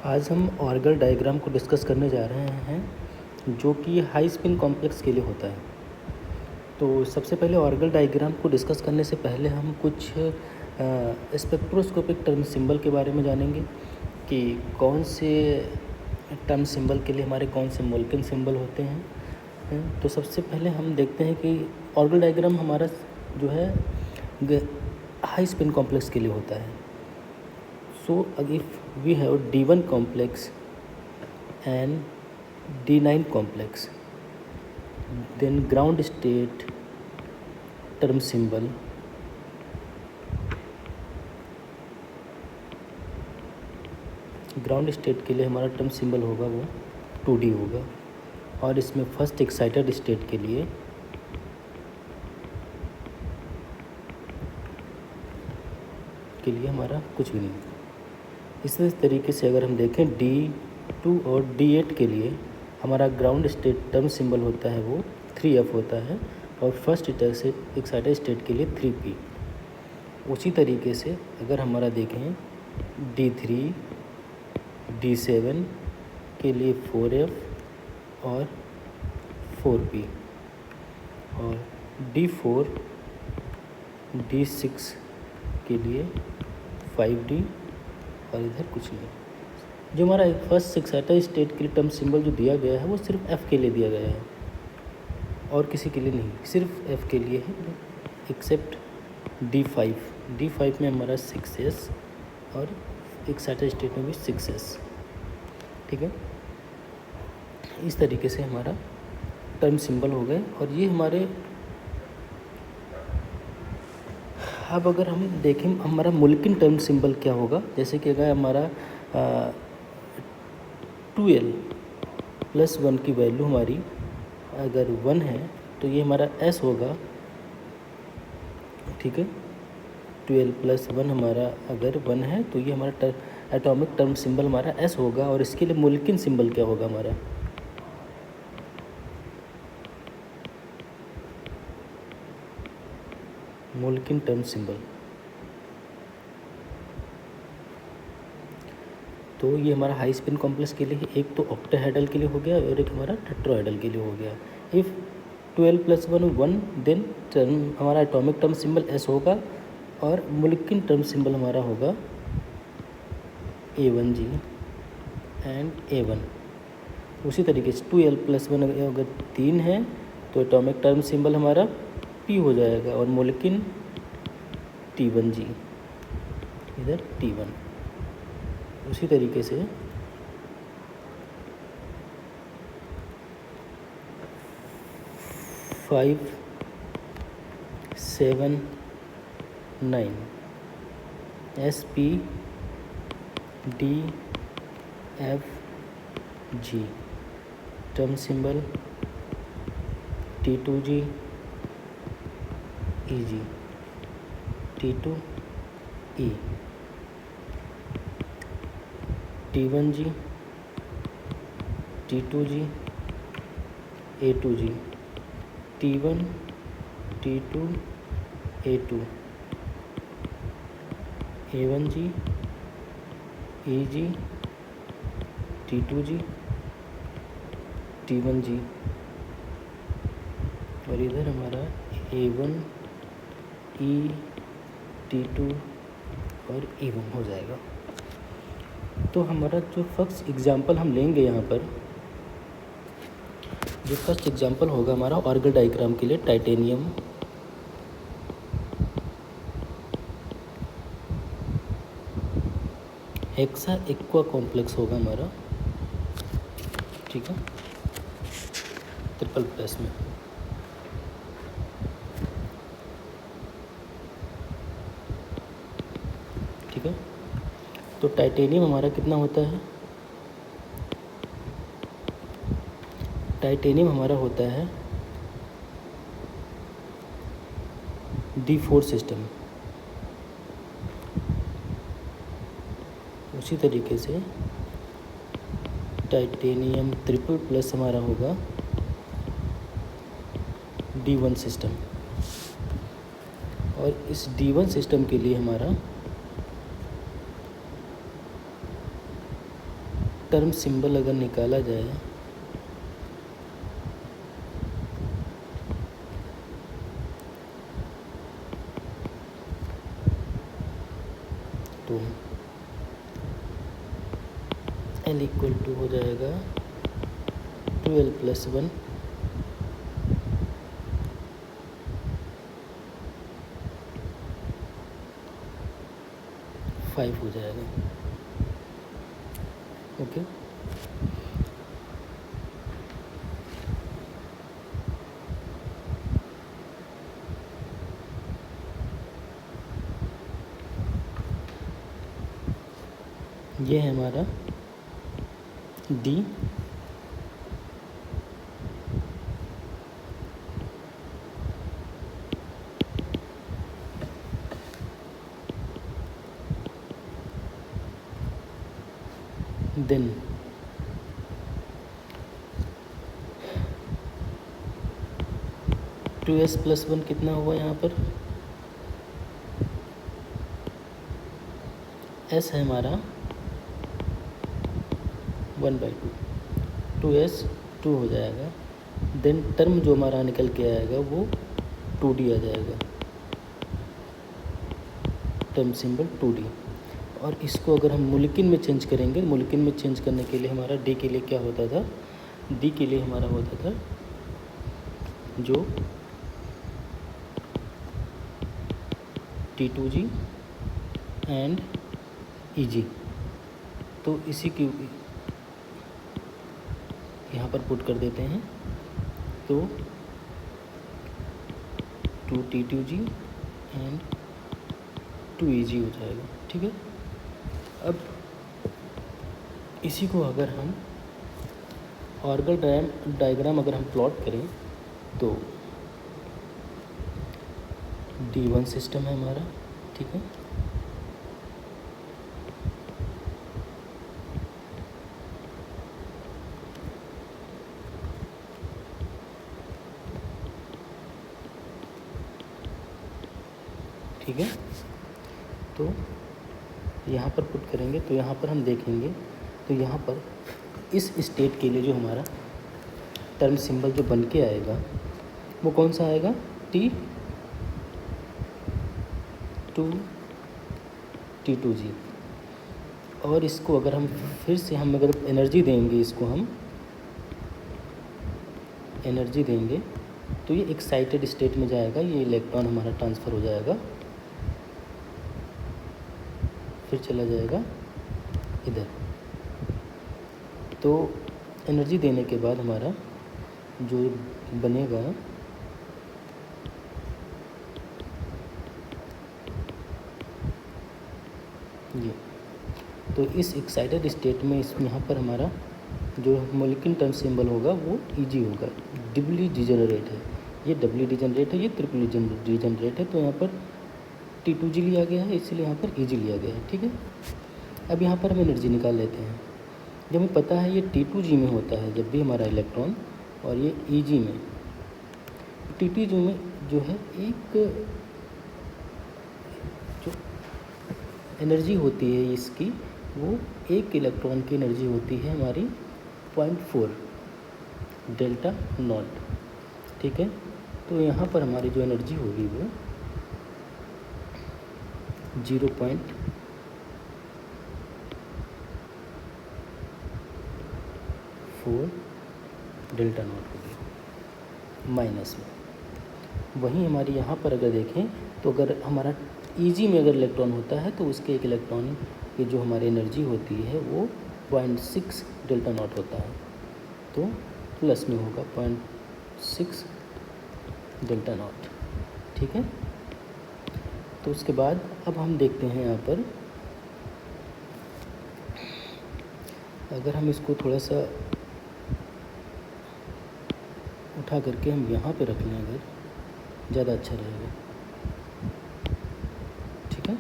आज हम Orgel diagram को डिस्कस करने जा रहे हैं जो कि हाई स्पिन कॉम्प्लेक्स के लिए होता है। तो सबसे पहले ऑर्गल डायग्राम को डिस्कस करने से पहले हम कुछ स्पेक्ट्रोस्कोपिक टर्म सिंबल के बारे में जानेंगे कि कौन से टर्म सिंबल के लिए हमारे कौन से मोल्किन सिंबल होते हैं। तो सबसे पहले हम देखते हैं कि ऑर्गल डायग्राम हमारा जो है हाई स्पिन कॉम्प्लेक्स के लिए होता है। So if we have D1 complex and D9 complex, then ground state term symbol ground state के लिए हमारा टर्म सिंबल होगा वो 2D होगा, और इसमें फर्स्ट एक्साइटेड स्टेट के लिए हमारा कुछ भी नहीं। इसी तरीके से अगर हम देखें D2 और D8 के लिए हमारा ग्राउंड स्टेट टर्म सिंबल होता है वो 3F होता है, और फर्स्ट एक्साइटेड स्टेट के लिए 3P। उसी तरीके से अगर हमारा देखें D3 D7 के लिए 4F और 4P, और D4 D6 के लिए 5D, और इधर कुछ नहीं। जो हमारा फर्स्ट एक्साइटेड स्टेट के लिए टर्म सिंबल जो दिया गया है वो सिर्फ F के लिए दिया गया है और किसी के लिए नहीं, सिर्फ F के लिए है, एक्सेप्ट D5 में हमारा 6S और एक्साइटेड स्टेट में भी 6S। ठीक है, इस तरीके से हमारा टर्म सिंबल हो गए। और ये हमारे, अब अगर हम देखें हमारा मोल्किन टर्म सिंबल क्या होगा, जैसे कि अगर हमारा 2L+1 की वैल्यू हमारी अगर 1 है तो ये हमारा S होगा। ठीक है, 2L+1 हमारा अगर 1 है तो ये हमारा एटॉमिक टर्म सिंबल हमारा S होगा। और इसके लिए मोल्किन सिंबल क्या होगा हमारा, मोल्किन टर्म सिंबल, तो ये हमारा हाई स्पिन कॉम्प्लेक्स के लिए एक तो ऑक्टाहेड्रल के लिए हो गया और एक हमारा टेट्राहेड्रल के लिए हो गया। इफ़ 12+1 1 देन टर्म हमारा एटॉमिक टर्म सिंबल S होगा, और मोल्किन टर्म सिंबल हमारा होगा A1G एंड A1। उसी तरीके से 2L+1 अगर 3 है तो एटॉमिक टर्म सिंबल हमारा P हो जाएगा, और मोल्किन T1G, इधर T1। उसी तरीके से 5 7 9 SP D F G term symbol T2G EG T2E T1G T2G A2G T1 T2 A2 A1G EG T2G T1G, और इधर हमारा A1 E T2 और E1 हो जाएगा। तो हमारा जो फर्स्ट एग्जांपल हम लेंगे यहाँ पर, जो फर्स्ट एग्जांपल होगा हमारा ऑर्गल डायग्राम के लिए टाइटेनियम हेक्सा एक्वा कॉम्प्लेक्स होगा हमारा। ठीक है, ट्रिपल+ में। ठीक है, तो टाइटेनियम हमारा कितना होता है, टाइटेनियम हमारा होता है D4 सिस्टम। उसी तरीके से टाइटेनियम ट्रिपल+ हमारा होगा D1 सिस्टम, और इस D1 सिस्टम के लिए हमारा टर्म सिंबल अगर निकाला जाए तो L इक्वल टू हो जाएगा 12+1 5 हो जाएगा। ओके, ये है हमारा D। देन 2s+1 कितना हुआ यहाँ पर? s है हमारा 1/2, 2s 2 हो जाएगा। देन टर्म जो हमारा निकल के आएगा वो 2d आ जाएगा, टर्म सिंबल 2d। और इसको अगर हम मुल्किन में चेंज करेंगे, मुल्किन में चेंज करने के लिए हमारा d के लिए क्या होता था? d के लिए हमारा होता था जो T2g एंड EG। तो इसी की यहाँ पर पुट कर देते हैं, तो 2T2g एंड 2EG हो जाएगा। ठीक है, अब इसी को अगर हम ऑर्गल डायग्राम अगर हम प्लॉट करें तो D1 सिस्टम है हमारा। ठीक है, ठीक है, तो यहाँ पर पुट करेंगे तो यहाँ पर हम देखेंगे तो यहाँ पर इस स्टेट के लिए जो हमारा टर्म सिंबल जो बन के आएगा वो कौन सा आएगा? T2g। और इसको अगर हम फिर से हम अगर एनर्जी देंगे, इसको हम एनर्जी देंगे तो ये एक्साइटेड स्टेट में जाएगा, ये इलेक्ट्रॉन हमारा ट्रांसफ़र हो जाएगा, फिर चला जाएगा इधर। तो एनर्जी देने के बाद हमारा जो बनेगा ये, तो इस एक्साइटेड स्टेट में इस यहाँ पर हमारा जो मॉलिक्यूल टर्म सिंबल होगा वो EG होगा। डबली डिजनरेट है, ये डबली डिजनरेट है, ये ट्रिपली डिजनरेट है। तो यहाँ पर T2g लिया गया है, इसलिए यहाँ पर EG लिया गया है। ठीक है, अब यहाँ पर हम एनर्जी निकाल लेते हैं। जब हमें पता है ये T2g में होता है जब भी हमारा इलेक्ट्रॉन, और ये EG में, T2g में जो है एक जो एनर्जी होती है इसकी, वो एक इलेक्ट्रॉन की एनर्जी होती है हमारी 0.4 डेल्टा नॉट। ठीक है, तो यहाँ पर हमारी जो एनर्जी होगी वो 0.4 डेल्टा नॉट होगी माइनस में। वहीं हमारी यहाँ पर अगर देखें तो अगर हमारा EG में अगर इलेक्ट्रॉन होता है तो उसके एक इलेक्ट्रॉन की जो हमारी एनर्जी होती है वो 0.6 डेल्टा नॉट होता है, तो प्लस में होगा 0.6 डेल्टा नॉट। ठीक है, तो उसके बाद अब हम देखते हैं यहाँ पर, अगर हम इसको थोड़ा सा उठा करके हम यहाँ पे रख लें अगर, ज़्यादा अच्छा रहेगा। ठीक है,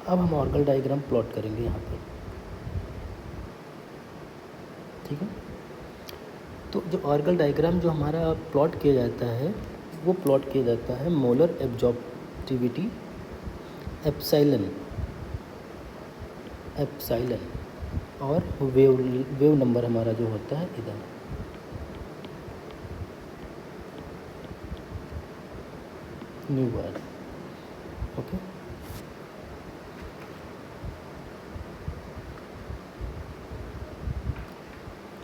अब हम ऑर्गल डायग्राम प्लॉट करेंगे यहाँ पर। ठीक है, तो जो ऑर्गल डायग्राम जो हमारा प्लॉट किया जाता है वो प्लॉट किया जाता है मोलर कंडक्टिविटी एप्सिलॉन और वेव नंबर हमारा जो होता है इधर। New word. ओके,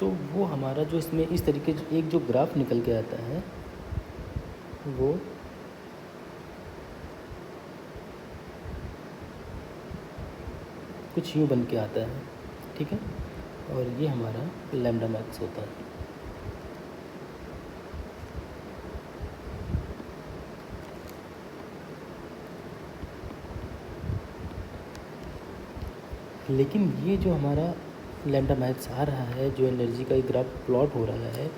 तो वो हमारा जो इसमें इस तरीके एक जो ग्राफ निकल के आता है वो कुछ यूँ बन के आता है, ठीक है। और ये हमारा लैम्डा मैक्स होता है। लेकिन ये जो हमारा लैम्डा मैक्स आ रहा है, जो एनर्जी का एक ग्राफ प्लॉट हो रहा है,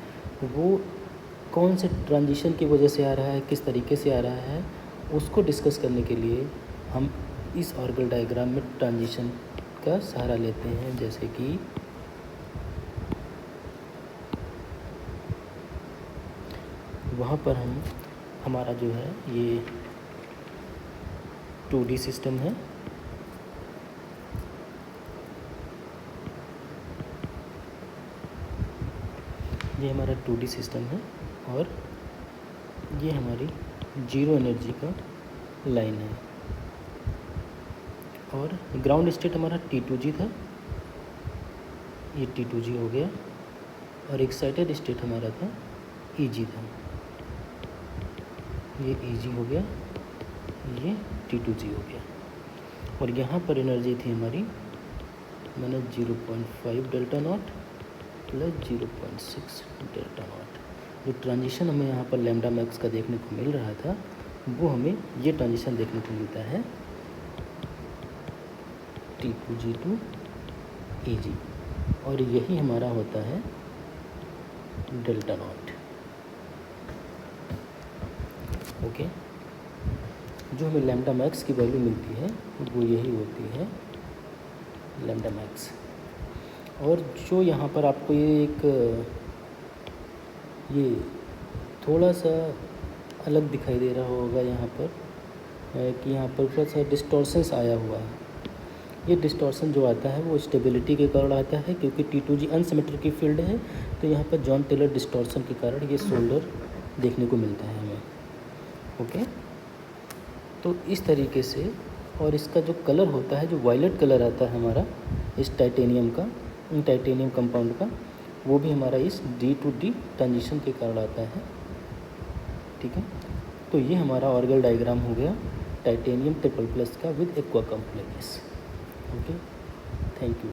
वो कौन से ट्रांजिशन की वजह से आ रहा है, किस तरीके से आ रहा है, उसको डिस्कस करने के लिए हम इस ऑर्गल डायग्राम में ट्रांजिशन का सहारा लेते हैं। जैसे कि वहाँ पर हमारा जो है ये 2D सिस्टम है, ये हमारा 2D सिस्टम है और ये हमारी जीरो एनर्जी का लाइन है। और ग्राउंड स्टेट हमारा T2G था, ये T2G हो गया। और एक्साइटेड स्टेट हमारा था EG था, ये EG हो गया, ये T2G हो गया। और यहाँ पर एनर्जी थी हमारी -0.5 delta not plus 0.6 delta not. जो ट्रांजिशन हमें यहाँ पर लैम्डा मैक्स का देखने को मिल रहा था, वो हमें ये ट्रांजिशन देखने को मिलता है T2G to EG, और यही हमारा होता है डेल्टा नॉट। ओके, जो हमें लैम्डा मैक्स की वैल्यू मिलती है वो यही होती है लैम्डा मैक्स। और जो यहाँ पर आपको ये थोड़ा सा अलग दिखाई दे रहा होगा यहाँ पर कि यहाँ पर थोड़ा सा डिस्टॉर्शंस आया हुआ है। ये डिस्टॉर्शन जो आता है वो स्टेबिलिटी के कारण आता है, क्योंकि T2G अनसिमेट्रिक की फील्ड है, तो यहाँ पर जॉन टेलर डिस्टॉर्शन के कारण ये शोल्डर देखने को मिलता है हमें। ओके, तो इस तरीके से। और इसका जो कलर होता है, जो वायलेट कलर आता है हमारा इस टाइटेनियम कंपाउंड का, वो भी हमारा इस D to D ट्रांजिशन के कारण आता है, ठीक है। तो ये हमारा ऑर्गल डायग्राम हो गया टाइटेनियम ट्रिपल प्लस का with aqua complex. Okay, thank you.